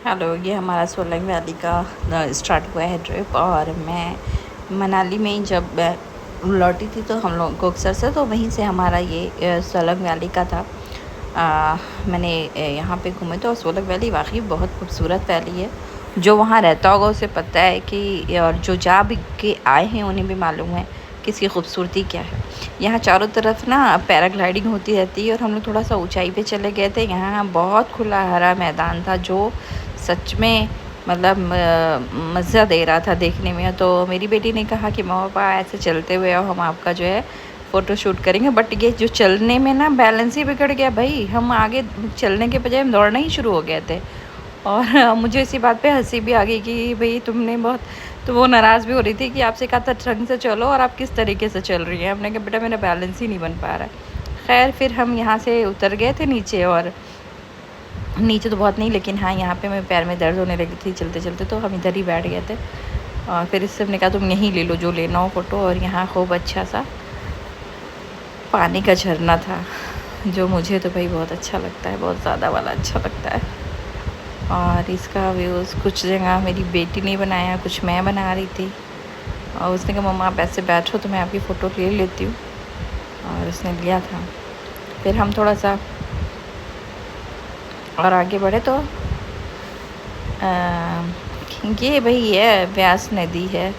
Hello, ये हमारा Solang valley का स्टार्ट हुआ है ट्रिप। और मैं मनाली में ही जब लौटी थी तो हम लोग कोकसर से, तो वहीं से हमारा ये सोलंग वैली का था। मैंने यहाँ पे घूमे तो सोलंग वैली वाकई बहुत खूबसूरत वैली है। जो वहाँ रहता होगा उसे पता है कि, और जो जा भी के आए हैं उन्हें भी मालूम है कि इसकी खूबसूरती क्या है। यहाँ चारों तरफ ना पैराग्लाइडिंग होती रहती है और हम लोग थोड़ा सा ऊंचाई पे चले गए थे। यहाँ बहुत खुला हरा मैदान था जो सच में मतलब मज़ा दे रहा था देखने में। तो मेरी बेटी ने कहा कि मम्मा पापा ऐसे चलते हुए आओ, हम आपका जो है फ़ोटो शूट करेंगे। बट ये जो चलने में ना बैलेंस ही बिगड़ गया भाई। हम आगे चलने के बजाय हम दौड़ना ही शुरू हो गए थे। और मुझे इसी बात पे हंसी भी आ गई कि भाई तुमने बहुत, तो वो नाराज़ भी हो रही थी कि आपसे कहा था ढंग से चलो और आप किस तरीके से चल रही हैं। हमने कहा बेटा मेरा बैलेंस ही नहीं बन पा रहा है। खैर फिर हम यहाँ से उतर गए थे नीचे, और नीचे तो बहुत नहीं लेकिन हाँ यहाँ पे मेरे पैर में दर्द होने लगी थी चलते चलते, तो हम इधर ही बैठ गए थे। और फिर इससे हमने कहा तुम यहीं ले लो जो लेना हो फ़ोटो। और यहाँ खूब अच्छा सा पानी का झरना था जो मुझे तो भाई बहुत अच्छा लगता है, बहुत ज़्यादा वाला अच्छा लगता है। और इसका व्यूज़ कुछ जगह मेरी बेटी ने बनाया, कुछ मैं बना रही थी। और उसने कहा मम्मा आप ऐसे बैठो तो मैं आपकी फ़ोटो ले लेती हूँ, और उसने लिया था। फिर हम थोड़ा सा और आगे बढ़े तो ये भाई है व्यास नदी है।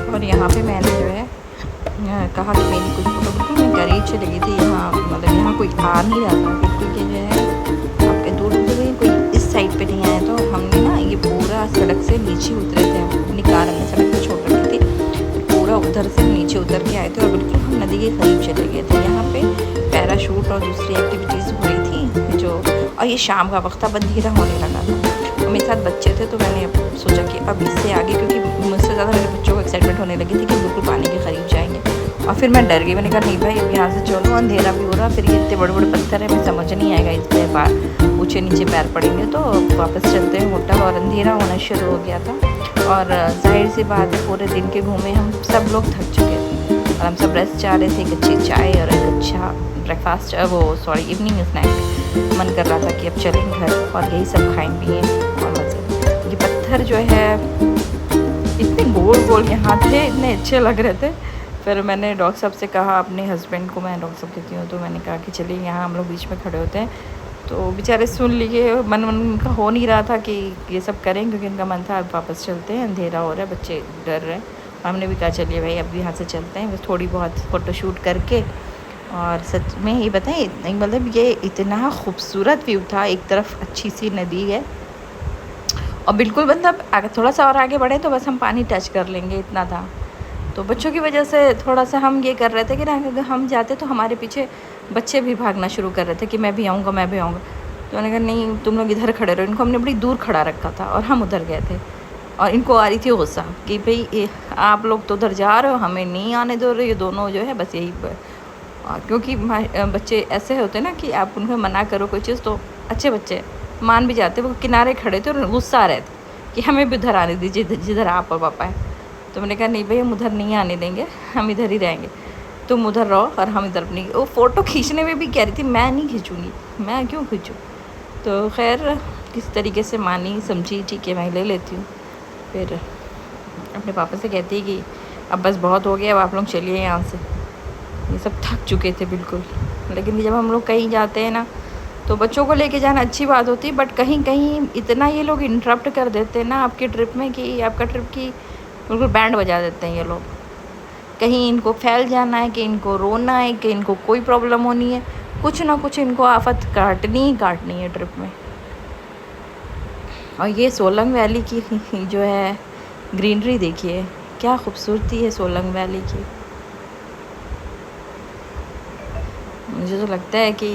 और यहाँ पे मैंने जो है कहा कि मेरी कुछ फ़ोटो, बिल्कुल मैं करीब से लगी थी। यहाँ मतलब यहाँ कोई आ नहीं रहा था बिल्कुल कि जो है आपके दूर से कोई इस साइड पे नहीं आया। तो हमने ना ये पूरा सड़क से नीचे उतरे थे, अपनी कार हमने सड़क पे छोड़ रखी थी, पूरा उधर से नीचे उतर के आए थे और बिल्कुल हम नदी के करीब चले गए थे। यहाँ पे पैराशूट और दूसरी एक्टिविटीज़ हो रही थी जो, और ये शाम का वक्त था, अंधेरा होने लगा था। और मेरे साथ बच्चे थे तो मैंने सोचा कि अब इससे आगे, क्योंकि मुझसे ज़्यादा मेरे बच्चों को एक्साइटमेंट होने लगी थी कि बिल्कुल पानी के करीब जाएंगे। और फिर मैं डर गई, मैंने कहा नहीं भाई अब यहाँ से चलो, अंधेरा भी हो रहा, फिर ये इतने बड़े बड़े पत्थर है, मैं समझ नहीं आएगा इस पर पैर ऊँचे नीचे पैर पड़ेंगे। तो वापस चलते हैं होटल, और अंधेरा होना शुरू हो गया था। और जाहिर सी बात है पूरे दिन के घूमे हम सब लोग थक चुके थे और हम सब रेस्ट चाह रहे थे, एक अच्छी चाय और एक अच्छा ब्रेकफास्ट, इवनिंग स्नैक मन कर रहा था कि अब चलें घर और यही सब खाएं पिएँ और मज़े। ये पत्थर जो है इतने गोल गोल यहाँ थे, इतने अच्छे लग रहे थे। फिर मैंने डॉक्टर साहब से कहा, अपने हस्बैंड को मैं डॉक्टर साहब कहती हूँ, तो मैंने कहा कि चलिए यहाँ हम लोग बीच में खड़े होते हैं। तो बेचारे सुन लिए, मन उनका हो नहीं रहा था कि ये सब करें, क्योंकि उनका मन था अब वापस चलते हैं, अंधेरा हो रहा है, बच्चे डर रहे हैं। हमने भी कहा चलिए भाई अब यहाँ से चलते हैं, बस थोड़ी बहुत फ़ोटोशूट करके। और सच में ये बताएं, मतलब ये इतना खूबसूरत व्यू था। एक तरफ अच्छी सी नदी है और बिल्कुल मतलब अगर थोड़ा सा और आगे बढ़े तो बस हम पानी टच कर लेंगे, इतना था। तो बच्चों की वजह से थोड़ा सा हम ये कर रहे थे कि ना अगर हम जाते तो हमारे पीछे बच्चे भी भागना शुरू कर रहे थे कि मैं भी आऊँगा, मैं भी आऊँगा। तो मैंने कहा नहीं, तुम लोग इधर खड़े रहो। इनको हमने बड़ी दूर खड़ा रखा था और हम उधर गए थे। और इनको आ रही थी गुस्सा कि भाई आप लोग तो उधर जा रहे हो, हमें नहीं आने दो रहे। ये दोनों जो है बस यही क्योंकि बच्चे ऐसे होते ना कि आप उनको मना करो कोई चीज़ तो अच्छे बच्चे मान भी जाते। वो किनारे खड़े थे और गुस्सा आ रहे थे कि हमें भी उधर आने दीजिए जिधर आप और पापा है। तो मैंने कहा नहीं भाई, हम उधर नहीं आने देंगे, हम इधर ही रहेंगे, तुम उधर रहो और हम इधर अपनी। वो फ़ोटो खींचने में भी कह रही थी मैं नहीं खींचूँगी, मैं क्यों खींचूँ। तो खैर किस तरीके से मानी, समझी, ठीक है मैं ले लेती हूँ। फिर अपने पापा से कहती है कि अब बस बहुत हो गया, अब आप लोग चलिए यहाँ से। ये सब थक चुके थे बिल्कुल। लेकिन जब हम लोग कहीं जाते हैं ना तो बच्चों को लेके जाना अच्छी बात होती है, बट कहीं कहीं इतना ये लोग इंटरप्ट कर देते हैं ना आपकी ट्रिप में कि आपका ट्रिप की बिल्कुल बैंड बजा देते हैं ये लोग। कहीं इनको फैल जाना है, कि इनको रोना है, कि इनको कोई प्रॉब्लम होनी है, कुछ ना कुछ इनको आफत काटनी ही काटनी है ट्रिप में। और ये सोलंग वैली की जो है ग्रीनरी देखिए, क्या खूबसूरती है सोलंग वैली की। मुझे तो लगता है कि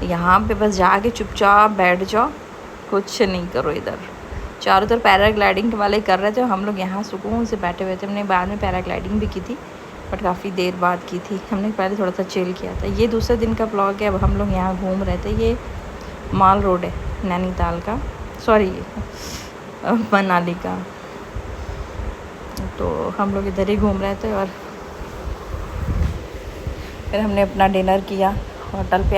यहाँ पे बस जाके चुपचाप बैठ जाओ, कुछ नहीं करो। इधर चारों तरफ पैराग्लाइडिंग वाले कर रहे थे, हम लोग यहाँ सुकून से बैठे हुए थे। हमने बाद में पैराग्लाइडिंग भी की थी, बट काफ़ी देर बाद की थी। हमने पहले थोड़ा सा चिल किया था। ये दूसरे दिन का ब्लॉग है। अब हम लोग यहाँ घूम रहे थे। ये माल रोड है नैनीताल का, सॉरी मनाली का। तो हम लोग इधर ही घूम रहे थे और फिर हमने अपना डिनर किया होटल पे।